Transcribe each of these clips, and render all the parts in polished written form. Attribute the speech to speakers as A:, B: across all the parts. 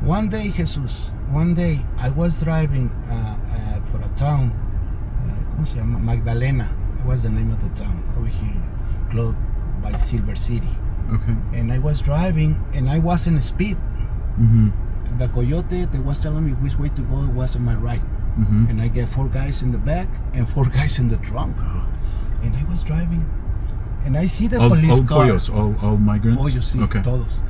A: One day, Jesus, one day I was driving for a town, ¿cómo se llama? Magdalena was the name of the town over here, close by Silver City.
B: Okay.
A: And I was driving and I wasn't speed.
B: Mm-hmm.
A: The coyote that was telling me which way to go was on my right.
B: Mm-hmm.
A: And I get 4 guys in the back and 4 guys in the trunk. And I was driving and I see the police car.
B: Pollos, all migrants?
A: Pollos, sí,
B: okay.
A: Todos.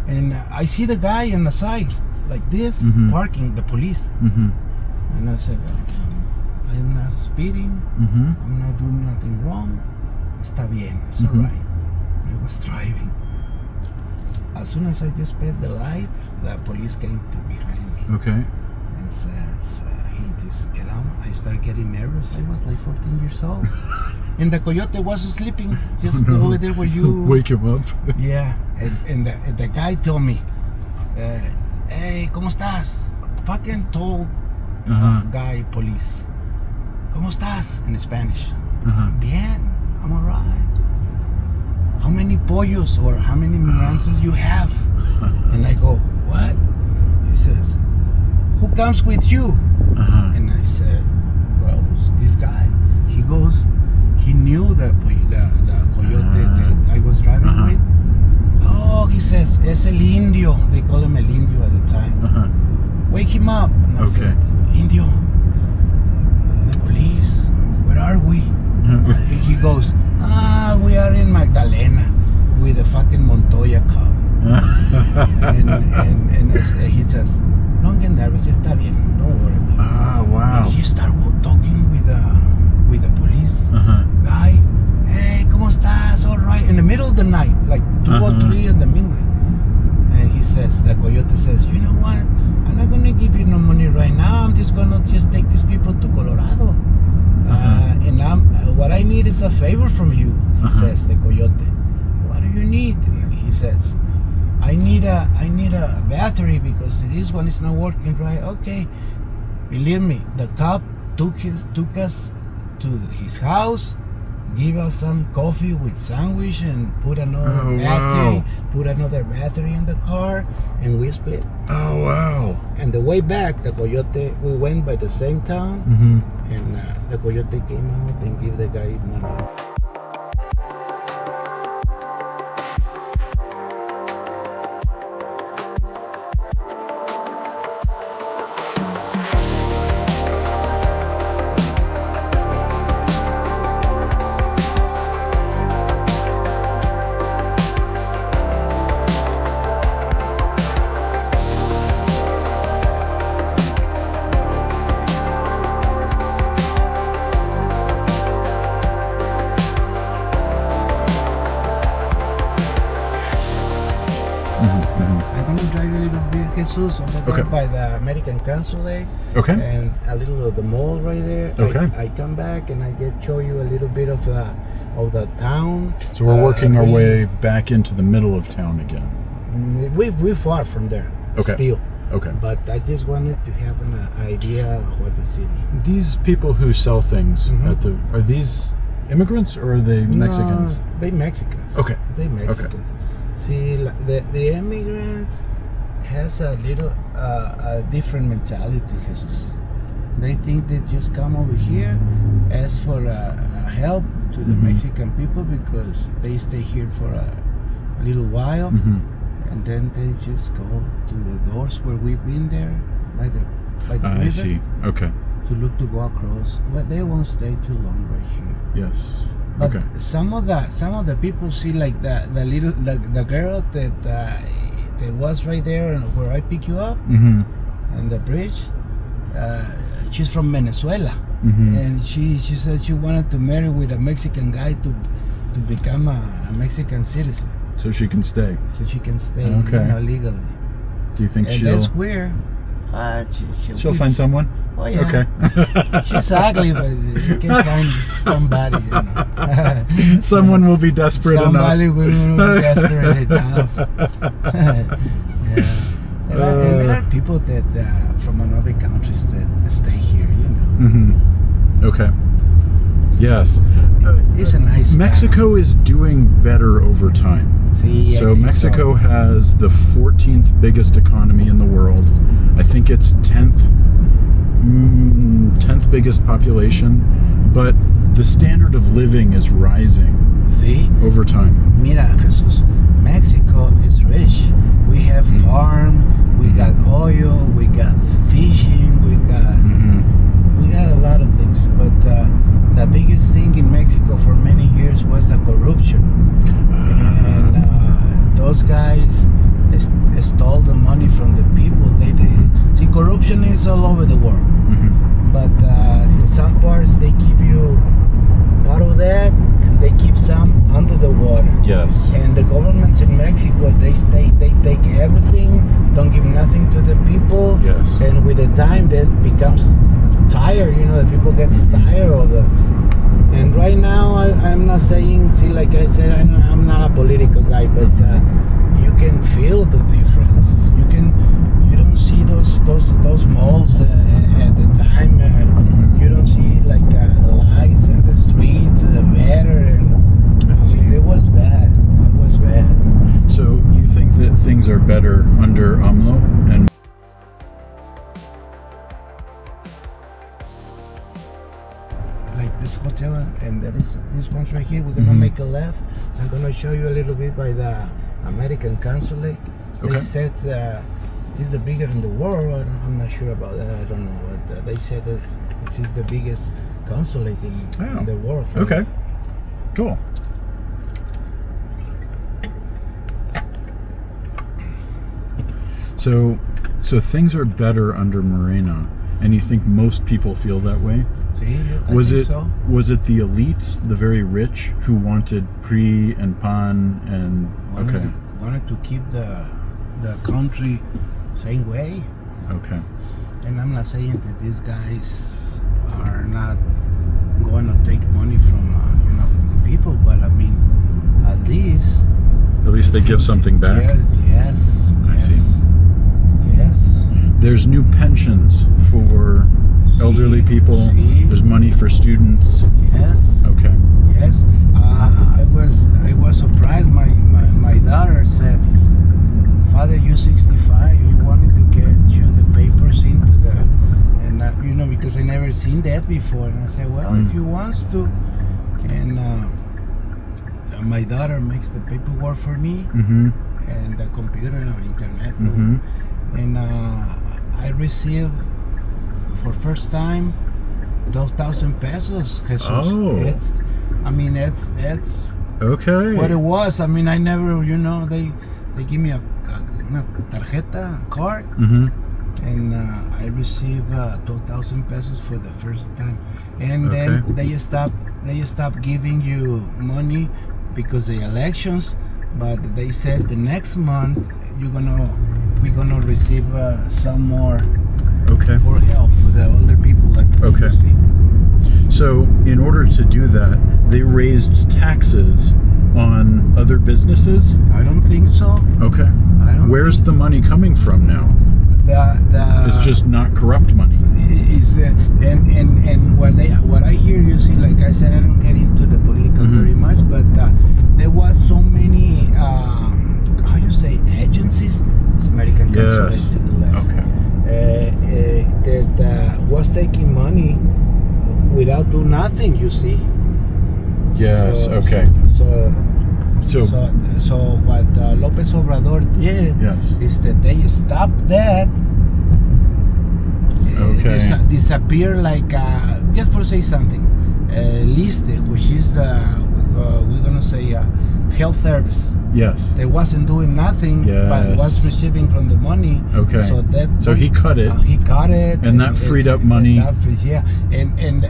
A: And I see the guy on the side like this, parking, the police.
B: Mm-hmm.
A: And I said, I'm not speeding, I'm not doing nothing wrong. Está bien, it's alright. I was driving. As soon as I just paid the light, the police came to behind me.
B: Okay.
A: And said, he just get out. I started getting nervous. I was like 14 years old. And the coyote was sleeping just over there where you...
B: Wake him up.
A: Yeah. And the guy told me, hey, ¿cómo estás? Fucking tall guy, police. ¿Cómo estás? In Spanish. Bien, I'm alright. How many pollos or how many migrants you have? And I go, what? He says, who comes with you? And I said, well, this guy. He goes, he knew the coyote that I was driving with. Oh, he says, es el indio. They call him el indio at the time. Wake him up. And I said, Indio, the police, where are we? He goes, we are in Magdalena with a fucking Montoya cop. and he says, don't get nervous, está bien, don't worry about it.
B: Ah, wow.
A: And he started talking with the police guy. Hey, ¿cómo estás? All right. In the middle of the night, like 2 or 3 in the midnight. And he says, the coyote says, you know what? I'm not going to give you no money right now. I'm just going to take these people to Colorado. And what I need is a favor from you, he says, the coyote. What do you need? And he says, I need a battery because this one is not working right. Okay, believe me, the cop took us to his house, give us some coffee with sandwich, and put another battery in the car, and we split.
B: Oh wow!
A: And the way back, the coyote, we went by the same town, and the coyote came out and gave the guy money. I'm gonna drive a little bit, Jesus, over there by the American Consulate.
B: Okay.
A: And a little of the mall right there.
B: Okay.
A: I come back and I show you a little bit of the town.
B: So we're working our way back into the middle of town again.
A: We're far from there.
B: Okay.
A: Still.
B: Okay.
A: But I just wanted to have an idea of what the city.
B: These people who sell things are these immigrants or are they Mexicans?
A: No, they Mexicans.
B: Okay.
A: They Mexicans.
B: Okay.
A: See, the immigrants has a little a different mentality, Jesus. They think they just come over here, ask for help to the Mexican people because they stay here for a little while, and then they just go to the doors where we've been there by the river.
B: I see. Okay.
A: To go across, but they won't stay too long right here.
B: Yes.
A: But
B: okay.
A: some of the people see like the girl that was right there where I pick you up on the bridge. She's from Venezuela, and she said she wanted to marry with a Mexican guy to become a Mexican citizen.
B: So she can stay.
A: So she can stay legally.
B: Do you think
A: that's weird.
B: She'll find someone?
A: Oh yeah.
B: Okay.
A: She's ugly, but you can find somebody, you know.
B: Someone will be desperate
A: Somebody
B: enough.
A: will be desperate enough. Yeah. And there are people that from another countries that stay here, you know.
B: Okay. Yes.
A: It's a nice
B: Mexico is doing better over time.
A: See,
B: so Mexico has the 14th biggest economy in the world. think it's 10th biggest population, but the standard of living is rising over time.
A: Mira, Jesus, Mexico is rich. We have farm, we got oil, we got fishing, we got a lot of things. But the biggest thing in Mexico for many years was the corruption. And those guys stole the money from the people. They see, corruption is all over the world. But in some parts they keep you part of that, and they keep some under the water.
B: Yes.
A: And the governments in Mexico, they take everything, don't give nothing to the people.
B: Yes.
A: And with the time, that becomes tired. The people get tired of it. And right now, I'm not saying. See, like I said, I'm not a political guy, but you can feel the difference. You don't see those malls at the time. You don't see like lights in the streets better, and it was bad. It was bad.
B: So you think that things are better under AMLO and?
A: Like this hotel, and there is this one's right here. We're gonna make a left. I'm gonna show you a little bit by the American Consulate.
B: Okay.
A: They said it's the biggest in the world. I'm not sure about that. I don't know, but they said this is the biggest consulate in the world.
B: Okay. Cool. So things are better under Morena, and you think most people feel that way?
A: See,
B: Was it
A: so.
B: Was it the elites, the very rich, who wanted PRI and PAN and
A: wanted to keep the country same way?
B: Okay.
A: And I'm not saying that these guys are not going to take money from from the people, but I mean, at least
B: they give something back.
A: Yes.
B: I see.
A: Yes.
B: There's new pensions for elderly people. There's money for students.
A: Yes.
B: Okay.
A: Yes. I was surprised. My daughter says, "Father, you're 65. You wanted to get you the papers into the," and because I never seen that before. And I said, "Well, if you wants to," and my daughter makes the paperwork for me, and the computer or internet, and I received for first time 12,000 pesos. Jesus.
B: Oh.
A: It's
B: Okay.
A: what it was. I mean, I never, they give me a tarjeta card, and I received 12,000 pesos for the first time, and then they stopped giving you money because the elections, but they said the next month we're gonna receive some more for help for the older people, like you see.
B: So in order to do that, they raised taxes on other businesses?
A: I don't think so.
B: Okay. Where's the money coming from now? It's just not corrupt money.
A: Is and what I hear, you see, like I said, I don't get into the political very much, but there was so many how you say agencies. It's American Consulate to the left. That was taking money without do nothing. You see.
B: Yes.
A: So what López Obrador did is that they stopped that. Disappear like just for say something. Liste, which is the we're gonna say health service.
B: Yes.
A: They wasn't doing nothing, but was receiving from the money.
B: Okay. So he cut it.
A: He cut it,
B: and that freed up money.
A: And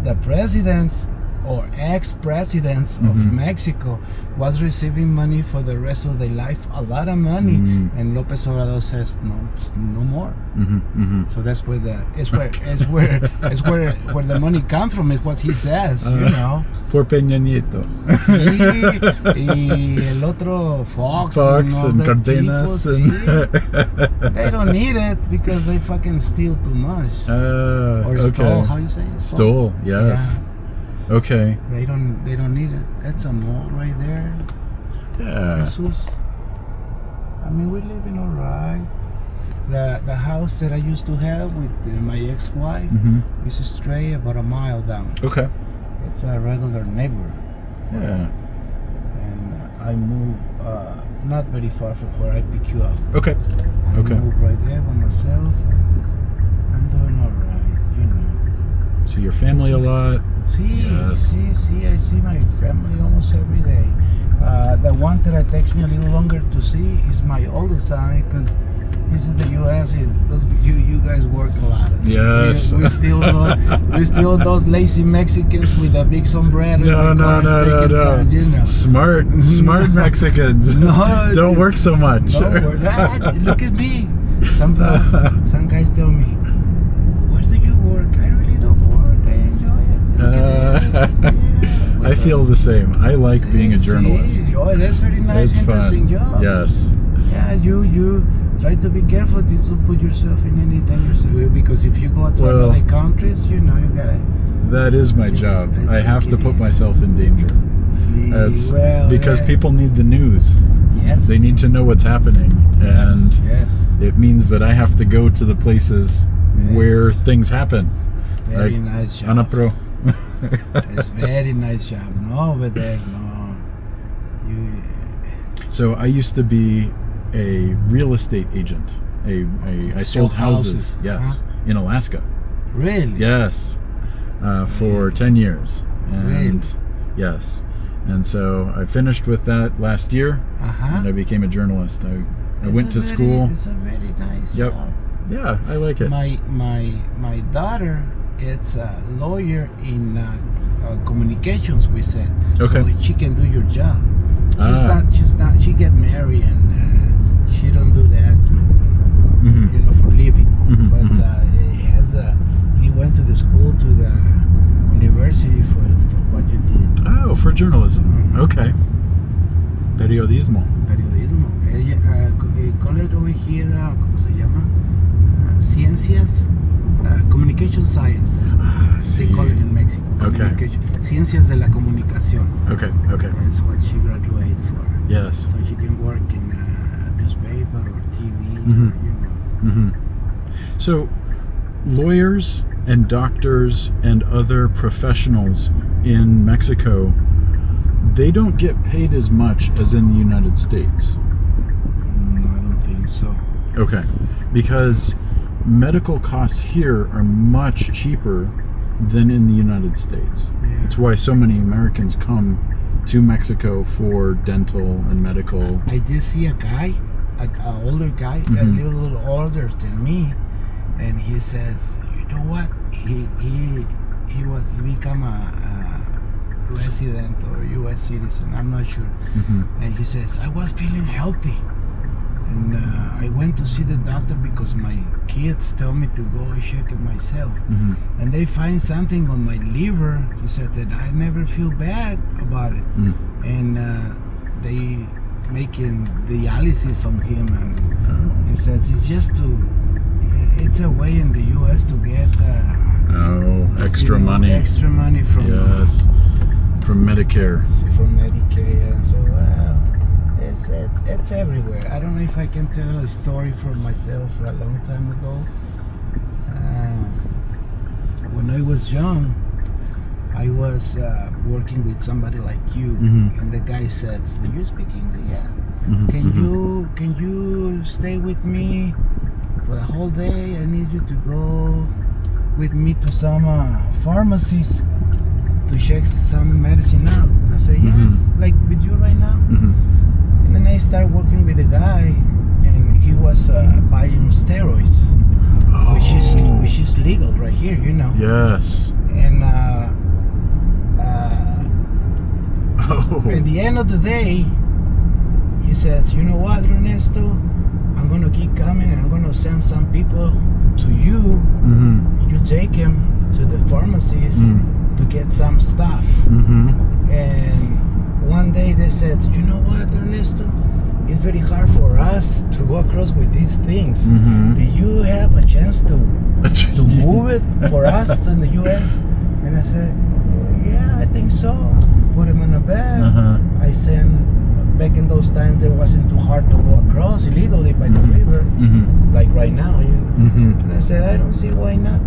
A: the presidents or ex-presidents of Mexico was receiving money for the rest of their life, a lot of money, and López Obrador says no more. So that's where where the money comes from, is what he says,
B: Por Peña Nieto.
A: Sí, y el otro Fox
B: and Cardenas.
A: They don't need it because they fucking steal too much. Or stole, how you say it?
B: Stole, yes.
A: Yeah.
B: Okay.
A: They don't need it. That's a mall right there.
B: Yeah.
A: Jesus. I mean, we're living all right. the house that I used to have with my ex-wife is straight about a mile down.
B: Okay.
A: It's a regular neighbor.
B: Yeah.
A: And I move not very far from where I pick you up.
B: Okay.
A: I move right there by myself. I'm doing all right, you know.
B: See your family a lot.
A: Yes. See, I see my family almost every day. The one that takes me a little longer to see is my oldest son, because he's in the U.S. You guys work a lot.
B: Yes.
A: We still those lazy Mexicans with a big sombrero.
B: No.
A: Son, you know.
B: Smart Mexicans.
A: No,
B: don't work so much.
A: No, look at me. Some guys tell me, where do you work? I really don't work. I enjoy it. Look at this. Yeah,
B: I feel the same. I like being a journalist.
A: Oh, that's very nice, interesting job.
B: Yes.
A: Yeah, you try to be careful to put yourself in any danger, because if you go to other countries, you know, you gotta.
B: That is my job. I have to put myself in danger. Because people need the news.
A: Yes.
B: They need to know what's happening, and it means that I have to go to the places where things happen.
A: Very nice job.
B: Pro.
A: It's very nice job. No, but no.
B: So I used to be a real estate agent. I sold houses. Yes, in Alaska.
A: Really?
B: Yes, for 10 years. And
A: really?
B: Yes, and so I finished with that last year, and I became a journalist. I went to school.
A: It's a very nice job.
B: Yeah, I like it.
A: My daughter, it's a lawyer in communications, we said.
B: Okay.
A: So she can do your job. She's not. She get married and she don't do that, you know, for living. But he went to the school, to the university for what you did.
B: Oh, for journalism. Okay. Periodismo.
A: Call it over here, ¿cómo se llama? Ciencias, communication science. They call it in Mexico.
B: Okay.
A: Ciencias de la comunicación.
B: Okay.
A: That's what she graduated for.
B: Yes.
A: So she can work in newspaper or TV. Or, you know.
B: So, lawyers and doctors and other professionals in Mexico, they don't get paid as much as in the United States.
A: No, I don't think so.
B: Okay, because medical costs here are much cheaper than in the United States.
A: Yeah.
B: That's why so many Americans come to Mexico for dental and medical.
A: I did see a guy, an older guy, a little older than me, and he says, you know what? He become a resident or U.S. citizen. I'm not sure. And he says, I was feeling healthy. And I went to see the doctor because my kids tell me to go check it myself. And they find something on my liver. He said that I never feel bad about it. And they making dialysis on him. And he says it's a way in the U.S. to get
B: extra money.
A: Extra money from
B: from Medicare.
A: From Medicare. So it's everywhere. I don't know if I can tell a story from myself a long time ago. When I was young, I was working with somebody like you, and the guy said, "Do you speak English? Yeah. Can you stay with me for the whole day? I need you to go with me to some pharmacies to check some medicine out." I said, "Yes, like with you right now." And then I started working with a guy, and he was buying steroids, which is legal right here, you know.
B: Yes.
A: And at the end of the day, he says, "You know what, Ernesto? I'm gonna keep coming, and I'm gonna send some people to you. You take him to the pharmacies to get some stuff." And one day they said, "You know what, Ernesto? It's very hard for us to go across with these things. Do you have a chance to move it for us in the U.S.?" And I said, "Yeah, I think so." Put him in a bag. I sent. Back in those times, it wasn't too hard to go across illegally by the river, like right right now, you know. And I said, I don't see why not.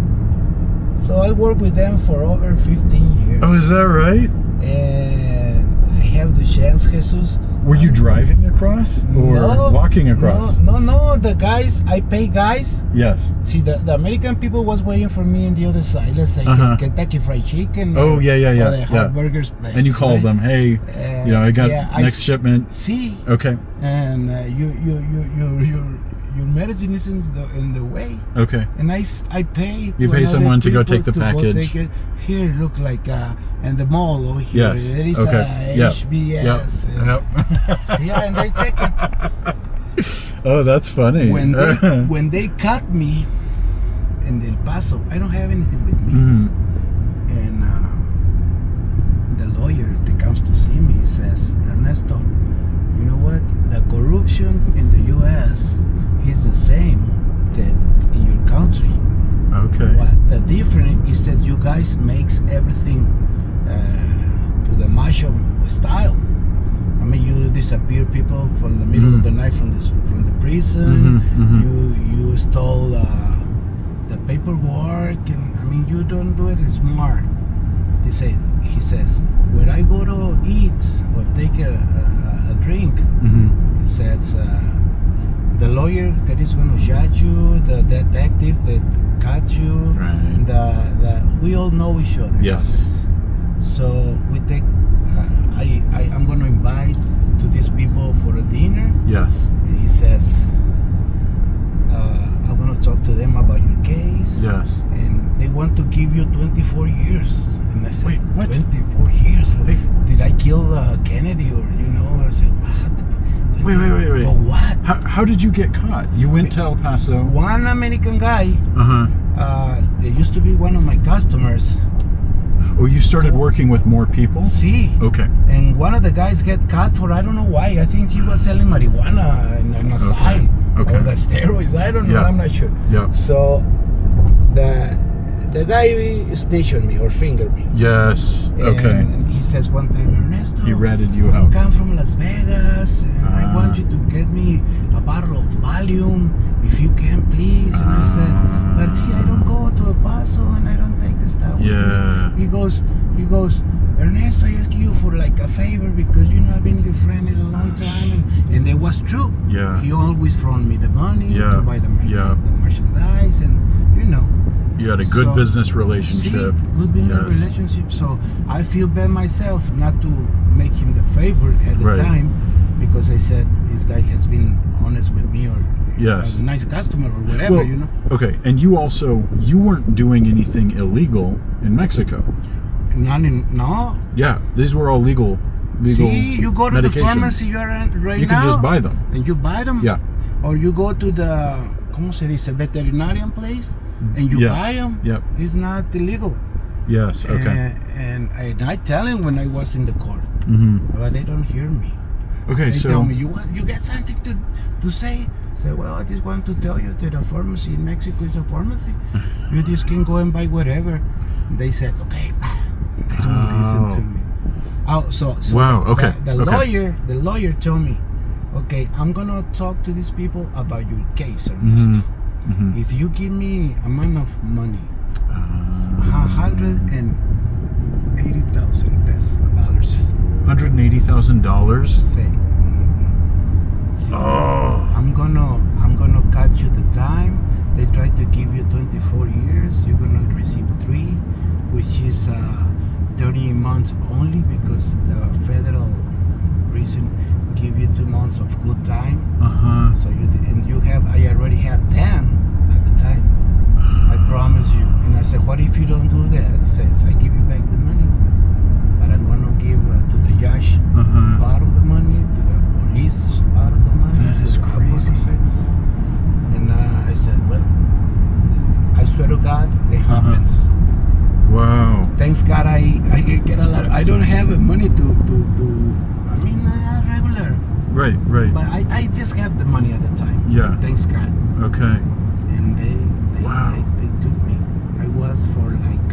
A: So I worked with them for over 15 years.
B: Oh, is that right?
A: And I have the chance, Jesus.
B: Were you driving across or walking across?
A: No. The guys, I pay guys.
B: Yes.
A: See, the American people was waiting for me on the other side. Let's say Kentucky Fried Chicken.
B: Oh, yeah.
A: Or the hot burgers place.
B: And you called them, hey, I got next shipment.
A: See.
B: Okay.
A: And your medicine is in the way.
B: Okay.
A: And I pay.
B: You pay someone to go take the package.
A: Take it. Here, look like in the mall over here.
B: Yes.
A: There is a HBS.
B: Yep.
A: Yeah, and they take it.
B: Oh, that's funny.
A: When they cut me in El Paso, I don't have anything with me. And the lawyer that comes to see me says, Ernesto, you know what? The corruption in the U.S. is the same that in your country.
B: Okay.
A: What the difference is that you guys makes everything to the macho style. I mean, you disappear people from the middle of the night from the prison. You stole the paperwork, and I mean, you don't do it smart. He says, when I go to eat or take a drink, he says, the lawyer that is going to judge you, the detective that cuts you, we all know each other.
B: Yes.
A: So we take. I'm going to invite to these people for a dinner.
B: Yes.
A: And he says, I'm going to talk to them about your case.
B: Yes.
A: And they want to give you 24 years. And I said,
B: wait, what?
A: 24 years? Did I kill Kennedy or, I said, what?
B: Wait.
A: For what?
B: How did you get caught? You went to El Paso.
A: One American guy. It used to be one of my customers.
B: Oh, you started working with more people?
A: See.
B: Okay.
A: And one of the guys get caught for, I don't know why. I think he was selling marijuana on the side.
B: Okay.
A: Or the steroids. I don't know. I'm not sure.
B: Yeah.
A: So the guy stationed me or fingered me.
B: Yes. Okay.
A: And he says one time, Ernesto,
B: he ratted you
A: I
B: out.
A: come from Las Vegas and I want you to get me a bottle of Valium if you can, please. And I said, but see, I don't go to El Paso and I don't take the stuff.
B: Yeah.
A: He goes, Ernesto, I ask you for like a favor because I've been your friend in a long time, and that was true.
B: Yeah.
A: He always thrown me the money to buy the merchandise, and
B: You had a good business relationship.
A: Good business relationship. So I feel bad myself not to make him the favor at the time, because I said this guy has been honest with me, or a nice customer or whatever,
B: Okay, and you weren't doing anything illegal in Mexico.
A: No.
B: Yeah, these were all legal. See,
A: you go to the pharmacy you're at right now.
B: You can just buy them.
A: And you buy them.
B: Yeah.
A: Or you go to the, ¿cómo se dice? Veterinarian place, and you buy them.
B: Yep.
A: It's not illegal.
B: Yes. Okay.
A: And I tell him when I was in the court, but they don't hear me.
B: Okay,
A: they
B: so
A: tell me you got something to say. Say, well, I just want to tell you that a pharmacy in Mexico is a pharmacy. You just can go and buy whatever. They said, okay. They don't listen to me. Oh, so
B: wow. Okay.
A: The lawyer told me, okay, I'm gonna talk to these people about your case, Ernesto. If you give me amount of money, $180,000 dollars.
B: $180,000.
A: Say, I'm gonna cut you the time. They try to give you 24 years. You're gonna receive 3, which is 30 months only, because the federal prison give you 2 months of good time. So I already have 10 at the time. I promise you. And I said, what if you don't do that? He says, I give you back the money, but I'm gonna give to the judge part of the money, to the police part of the money.
B: That is crazy.
A: And I said, well, I swear to God, it happens.
B: Wow.
A: Thanks God, I get a lot. I don't have money to I mean, regular.
B: Right.
A: But I just have the money at the time.
B: Yeah.
A: Thanks God.
B: Okay.
A: And they took me. I was for like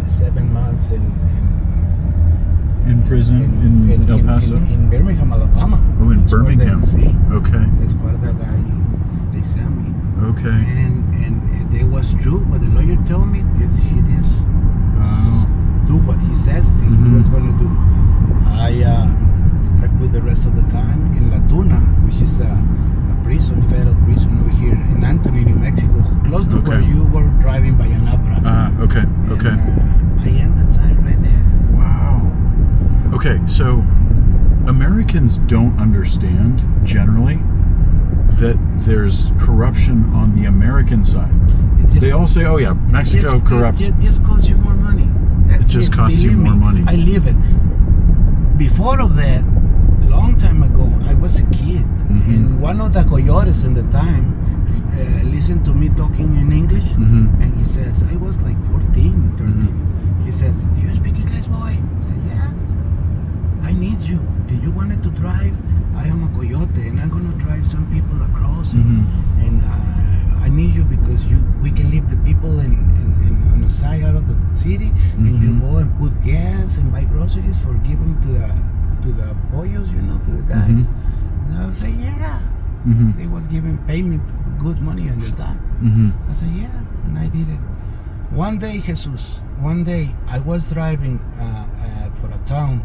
A: 7 months in
B: prison in El Paso.
A: In Birmingham, Alabama.
B: Oh, in Birmingham.
A: Okay.
B: Okay.
A: That's where true. What the lawyer told me, this he is do what he says he was going to do. I put the rest of the time in La Tuna, which is a prison, federal prison over here in Anthony, New Mexico, close to where you were driving by Anabra.
B: Okay.
A: I end the time right there.
B: Wow. Okay, so Americans don't understand generally that there's corruption on the American side. They all say, "Oh yeah, Mexico corrupt."
A: It just costs you more money. That's
B: it just costs you more money.
A: I live it. Before of that, long time ago, I was a kid, and one of the coyotes in the time listened to me talking in English, and he says, I was like 14, 13. He says, "Do you speak English, boy?" I said, "Yes. I need you. Do you want to drive? I am a coyote, and I'm gonna drive some people across, and I need you because we can leave the people in on the side out of the city, and you go and put gas and buy groceries for give them to the boyos, to the guys." And I was like, "Yeah." They was pay me good money at the time. I said, "Yeah," and I did it. One day, Jesus, I was driving for a town,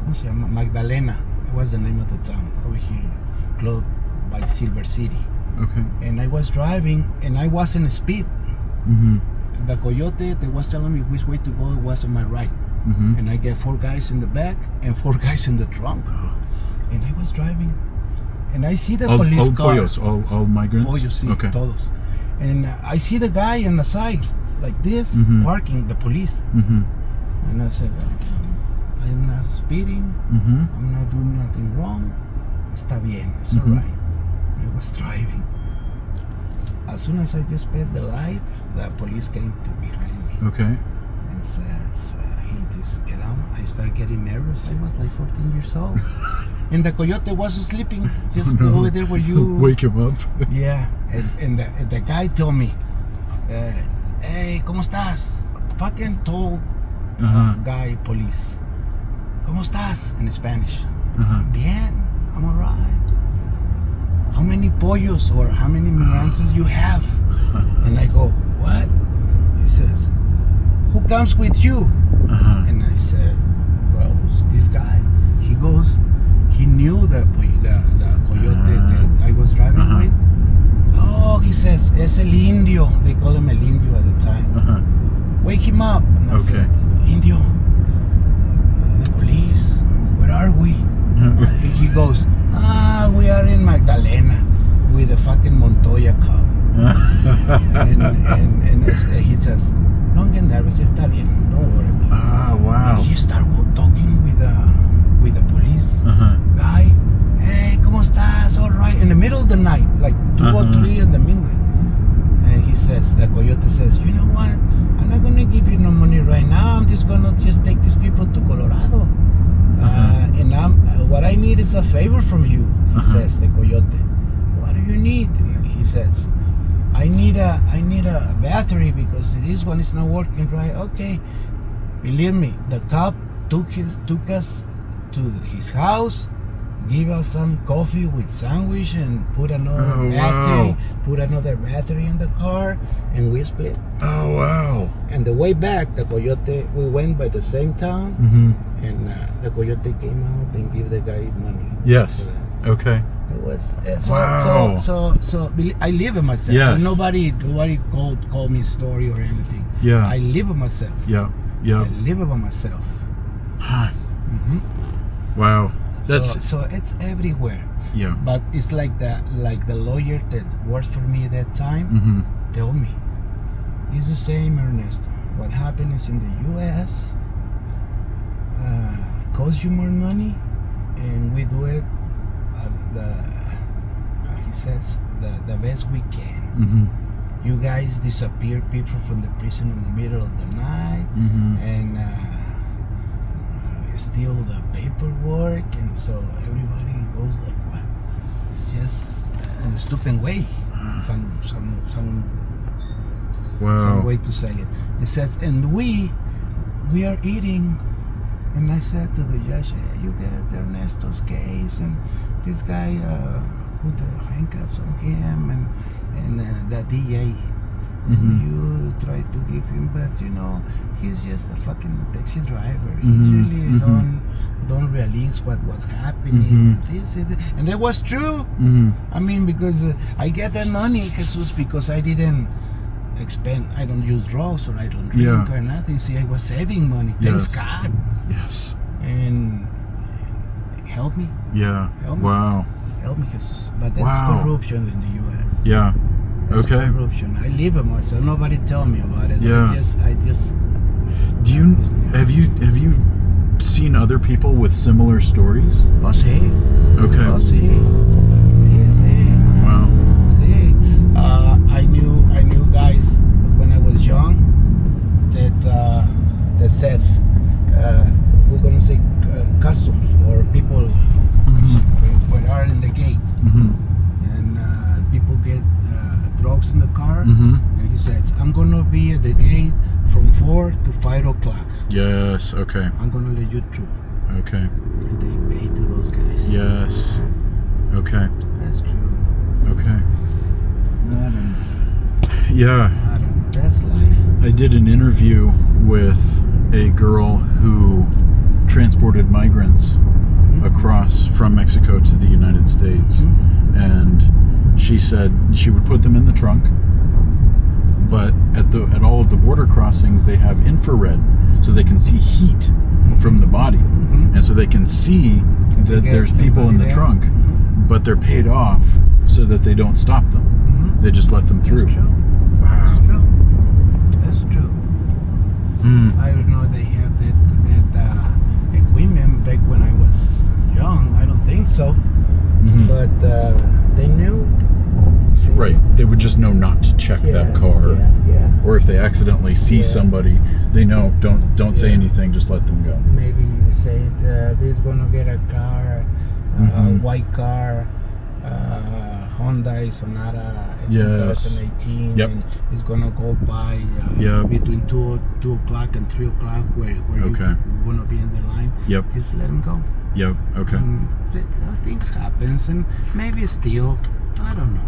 A: ¿cómo se llama? Magdalena. Was the name of the town over here, close by Silver City.
B: Okay.
A: And I was driving, and I wasn't speed. The coyote that was telling me which way to go was on my right. And I get 4 guys in the back and 4 guys in the trunk. And I was driving, and I see the police car.
B: Pollos, all migrants?
A: Pollos, sí,
B: okay.
A: Todos. And I see the guy on the side, like this, parking, the police. And I said, I'm not speeding, I'm not doing nothing wrong, está bien, it's alright. I was driving. As soon as I just paid the light, the police came to behind me.
B: Okay.
A: And says, he just get out. I started getting nervous. I was like 14 years old. And the coyote was sleeping just over there where you...
B: Wake him up.
A: Yeah. And the guy told me, hey, ¿cómo estás? Fucking tall guy, police. ¿Cómo estás? In Spanish. Bien, I'm alright. How many pollos or how many migrants you have? And I go, what? He says, who comes with you? And I said, well, this guy. He goes, he knew the coyote that I was driving with. Oh, he says, es el indio. They call him el indio at the time. Wake him up. And I said, Indio, the police, where are we? He goes, we are in Magdalena with the fucking Montoya cop. and he says, don't get nervous, está bien, don't worry about it.
B: Ah, wow.
A: And he started talking with the police guy. Hey, ¿cómo estás? All right. In the middle of the night, like 2 or 3 in the midnight. And he says, the coyote says, you know what? I'm not gonna give you no money right now. I'm just gonna take these people to Colorado. And what I need is a favor from you, he says, the coyote. What do you need? And he says, I need a battery because this one is not working right. Okay, believe me, the cop took us to his house, give us some coffee with sandwich, and put another battery in the car, and we split.
B: Oh wow!
A: And the way back, the coyote, we went by the same town, and the coyote came out and gave the guy money.
B: Yes. Okay.
A: It was
B: wow.
A: So I live with myself.
B: Yes.
A: Nobody called me story or anything.
B: Yeah.
A: I live with myself.
B: Yeah.
A: I live by myself.
B: Wow.
A: So it's everywhere.
B: Yeah.
A: But it's like the lawyer that worked for me at that time told me. It's the same, Ernesto. What happened is in the U.S. Costs you more money, and we do it he says the best we can. You guys disappear people from the prison in the middle of the night and steal the paperwork, and so everybody goes like, what? It's just a stupid way. Some way to say it. It says, and we are eating. And I said to the judge, hey, you get Ernesto's case, and this guy put the handcuffs on him, and the DA You try to give him, but you know, he's just a fucking taxi driver. He really don't realize what's happening. And that was true. I mean, because I get that money, Jesus, because I didn't expend. I don't use drugs or I don't drink or nothing. See, I was saving money. Thanks God.
B: Yes.
A: And help me.
B: Yeah.
A: Help me.
B: Wow.
A: Help me, Jesus. But that's corruption in the U.S.
B: Yeah.
A: That's
B: okay.
A: corruption. I live it myself. Nobody tell me about it.
B: Yeah.
A: I just.
B: Do you have you seen other people with similar stories?
A: Oh, sí.
B: Okay.
A: Oh, sí. Sí.
B: Wow.
A: Sí. I knew guys when I was young that says we're gonna say customs or people when are in the gate and people get drugs in the car and he said I'm gonna be at the gate from 4 to 5 o'clock.
B: Yes. Okay.
A: I'm gonna let you through.
B: Okay.
A: And they pay to those guys.
B: Yes. Okay.
A: That's true.
B: Okay.
A: I don't know.
B: Yeah.
A: I don't know. That's life.
B: I did an interview with a girl who transported migrants across from Mexico to the United States, and she said she would put them in the trunk, but at all of the border crossings they have infrared, so they can see heat from the body, and so they can see that there's people in the trunk, but they're paid off so that they don't stop them. They just let them through.
A: That's true.
B: Wow.
A: That's true. I don't know they have that equipment back when I was young. I don't think so. But they knew.
B: Right. They would just know not to check that car.
A: Yeah.
B: Or if they accidentally see somebody, they know don't say anything, just let them go.
A: Maybe they say this gonna get a car, a white car, Hyundai Sonata 2018, and it's gonna go by between 2 o'clock and 3 o'clock where you wanna be in the line. Just let them go.
B: Okay.
A: Things happens, and maybe still, I don't know.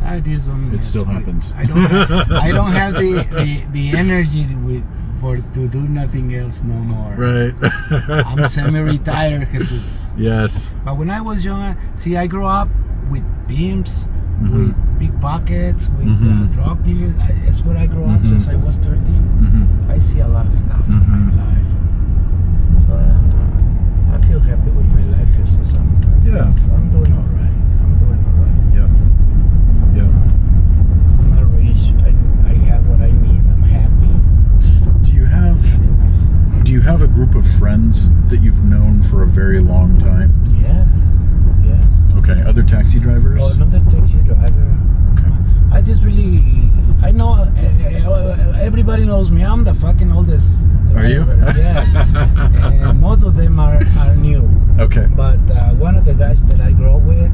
B: It still happens.
A: I don't have the energy to do nothing else no more.
B: Right.
A: I'm semi-retired, Jesus.
B: Yes.
A: But when I was young, see, I grew up with pimps, with pickpockets, with drug dealers. That's where I grew up since I was 13. I see a lot of stuff in my life. So I feel happy with my life, Jesus. I'm doing all right. I'm not rich. I have what I need. I'm happy.
B: Do you have a group of friends that you've known for a very long time?
A: Yes.
B: Okay. Other taxi drivers?
A: Oh, not the taxi driver.
B: Okay.
A: I know everybody knows me. I'm the fucking oldest driver.
B: Are you?
A: Yes. And most of them are new.
B: Okay.
A: But one of the guys that I grew up with,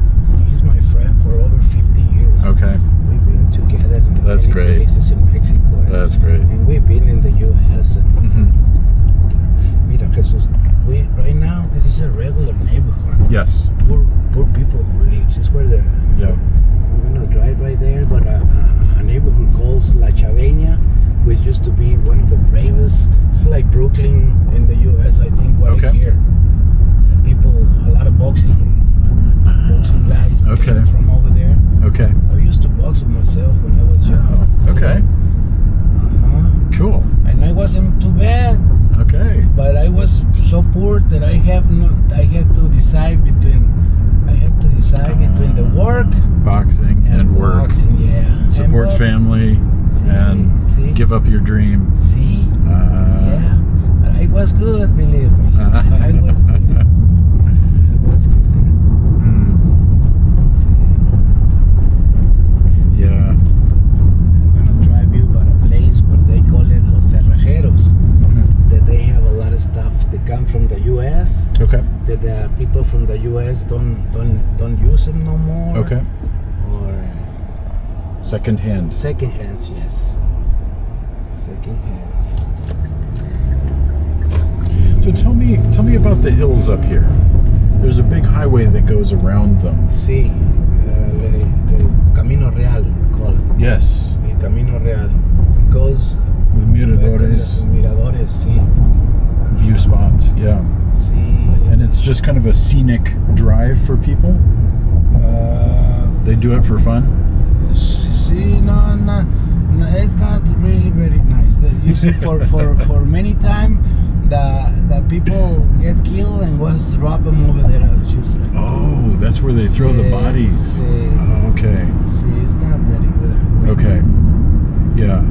A: he's my friend for over 50 years.
B: Okay.
A: We've been together in
B: That's
A: many
B: great.
A: places in Mexico.
B: That's great.
A: And we've been in the U.S. Mira, Jesus, right now, this is a regular neighborhood.
B: Yes.
A: Poor people who live. This is where they're... I'm going to drive right there, but a neighborhood called La Chaveña, which used to be one of the bravest. It's like Brooklyn in the U.S., I think, here. People, a lot of boxing guys came from over there.
B: Okay.
A: I used to box with myself when I was young.
B: Okay. Cool.
A: And I wasn't too bad.
B: Okay.
A: But I was so poor that I have to decide between the work,
B: boxing and work.
A: Boxing,
B: Support family and give up your dream.
A: But I was good, believe me. I was good.
B: Yeah.
A: I'm gonna drive you by a place where they call it Los Cerrajeros. That they have a lot of stuff that come from the U.S.
B: Okay.
A: That the people from the U.S. don't use them no more.
B: Okay.
A: Or
B: second hands, yes.
A: Second hands.
B: So tell me about the hills up here. There's a big highway that goes around them.
A: Sí, el Camino Real, call it.
B: Yes.
A: El Camino Real. It goes
B: With miradores,
A: miradores, sí.
B: view spots, yeah.
A: Sí.
B: And it's just kind of a scenic drive for people. They do it for fun.
A: See, no, it's not really very nice. You see, for many time, the people get killed and was drop them over there. It's just like,
B: oh, that's where they throw the bodies. Oh, okay.
A: See, it's not very good.
B: Okay. Yeah.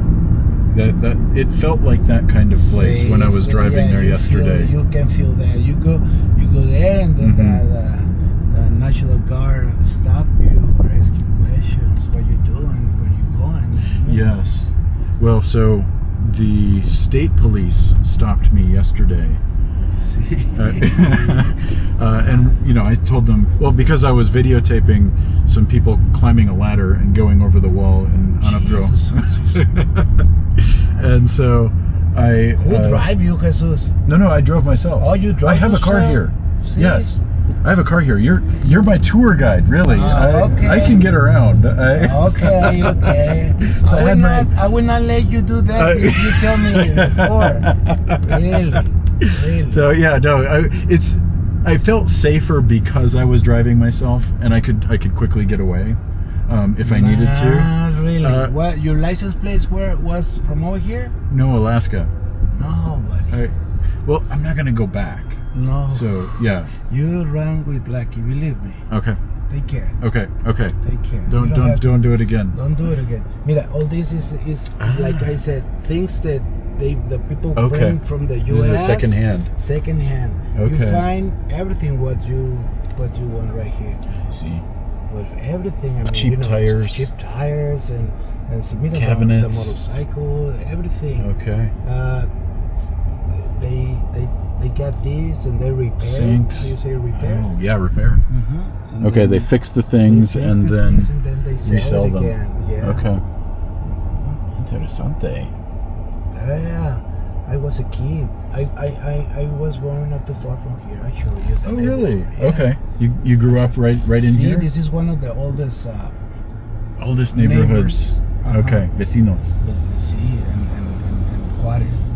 B: That it felt like that kind of place when I was driving there yesterday.
A: You can feel that. You go there, and then the National Guard stop you, ask you questions, what you doing, where you going.
B: Yes. Well, so the state police stopped me yesterday. And I told them, well, because I was videotaping some people climbing a ladder and going over the wall in Anapro. And so
A: Who drive you, Jesus?
B: No, I drove myself.
A: Oh, you drove
B: I have
A: yourself?
B: a car here.
A: See?
B: Yes, I have a car here. You're my tour guide, really.
A: Okay.
B: I can get around.
A: Okay.
B: So
A: I will not let you do that if you tell me before. Really.
B: So yeah, no, I felt safer because I was driving myself, and I could quickly get away if I needed to.
A: Really? What, your license plate was from over here?
B: No, Alaska.
A: No, buddy.
B: Well, I'm not gonna go back.
A: No.
B: So yeah.
A: You run with lucky, believe me.
B: Okay.
A: Take care.
B: Okay.
A: Take care.
B: Don't do it again.
A: Don't do it again. Mira, all this is like I said, things that the people bring from the U.S.
B: This is the second hand.
A: You find everything what you want right here.
B: I see.
A: But everything. I mean,
B: cheap tires
A: and
B: cabinets,
A: the motorcycle, everything.
B: Okay.
A: They got this and they repair.
B: Sinks.
A: You say repair?
B: Oh yeah, repair.
A: Mm-hmm.
B: Okay, they fix the things and then
A: they
B: resell them.
A: Again. Yeah.
B: Okay. Interesante.
A: Yeah. I was a kid. I was born not too far from here. I show you.
B: Oh really?
A: Yeah.
B: Okay. You grew up right in here?
A: This is one of the oldest
B: neighborhoods. Okay, vecinos.
A: See, and Juarez.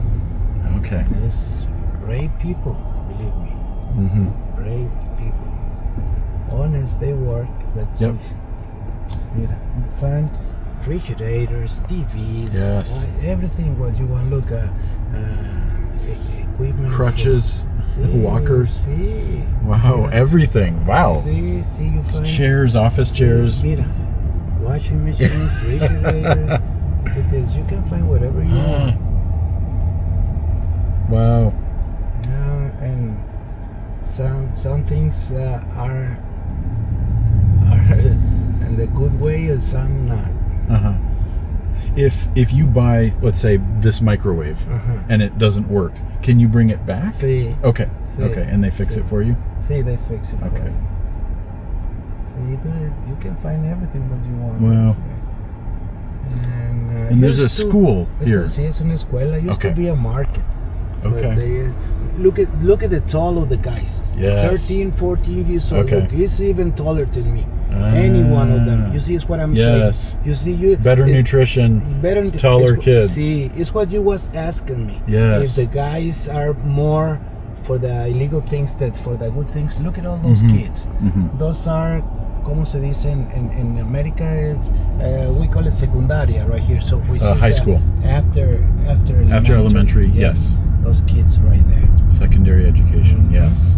B: Okay.
A: It's brave people, believe me.
B: Mm-hmm.
A: Brave people. Honest, they work. But
B: yep.
A: You find refrigerators, TVs,
B: yes,
A: everything what you want. Look at equipment,
B: crutches, walkers.
A: See,
B: wow,
A: mira.
B: Everything. Wow.
A: See, you find
B: chairs, office chairs.
A: Mira, washing machines, refrigerators. Look at this. You can find whatever you want.
B: Wow.
A: And some things are in the good way and some not.
B: If you buy, let's say, this microwave and it doesn't work, can you bring it back?
A: Sí.
B: Okay.
A: Sí.
B: Okay, and they fix it for you?
A: See, they fix it for
B: okay.
A: you. So you can find everything what you want.
B: Wow. And there's a school here.
A: Sí, es una escuela. Used to be a market.
B: Okay.
A: Look at the tall of the guys.
B: Yes.
A: 13, 14 years old.
B: Okay.
A: Look, he's even taller than me. Any one of them. You see, it's what I'm saying. You see,
B: better nutrition, taller kids.
A: See, it's what you was asking me.
B: Yes.
A: If the guys are more for the illegal things than for the good things, look at all those kids. Those are, como se dice in America, it's, we call it secundaria right here. So we
B: high school.
A: After
B: elementary, yes.
A: Those kids right there.
B: Secondary education, yes.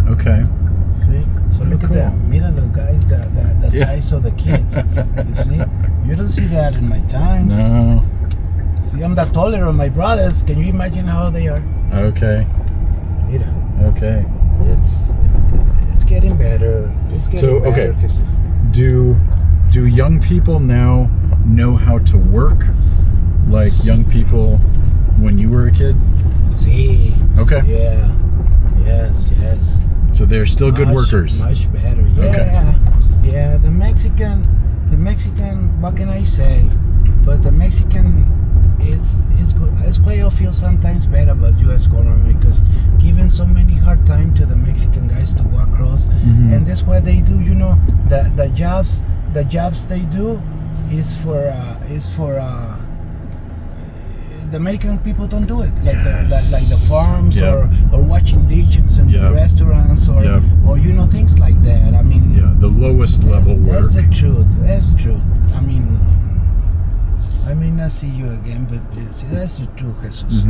B: Okay.
A: See? So look at that. Mira los guys, the size of the kids. You see? You don't see that in my times.
B: No.
A: See, I'm the taller of my brothers. Can you imagine how they are?
B: Okay.
A: Mira.
B: Okay.
A: It's getting better. It's getting better.
B: Okay. Do young people now know how to work like young people when you were a kid?
A: See.
B: Okay.
A: Yeah. Yes.
B: So they're still good workers.
A: Much better. Yeah.
B: Okay.
A: Yeah. The Mexican. What can I say? But the Mexican, it's good. That's why I feel sometimes bad about U.S. government because giving so many hard time to the Mexican guys to walk across, and that's what they do. You know, the jobs they do. is for the American people don't do it, like like the farms or watching dishes in the restaurants or things like that. I mean,
B: the lowest level work.
A: That's the truth. That's true. I may not see you again, but that's the truth, Jesus.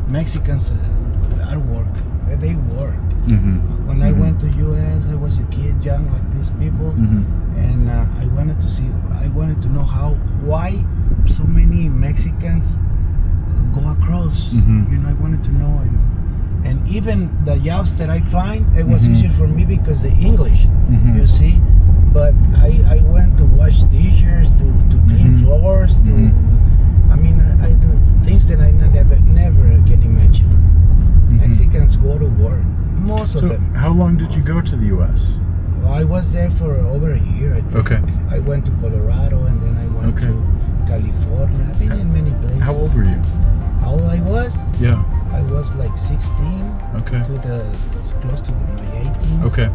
A: Mexicans are work. They work. When I went to U.S., I was a kid, young like these people, and I wanted to know why so many Mexicans go across. I wanted to know, and even the jobs that I find, it was easier for me because the English, you see. But I went to wash dishes, to clean floors, I do things that I never can imagine. Mexicans go to work, most of them.
B: How long did you go to the U.S.?
A: Well, I was there for over a year, I think.
B: Okay.
A: I went to Colorado and then I went to California. I've been in many places.
B: How old were you?
A: How old I was?
B: Yeah.
A: I was like 16
B: Okay.
A: to close to my 18s.
B: Okay.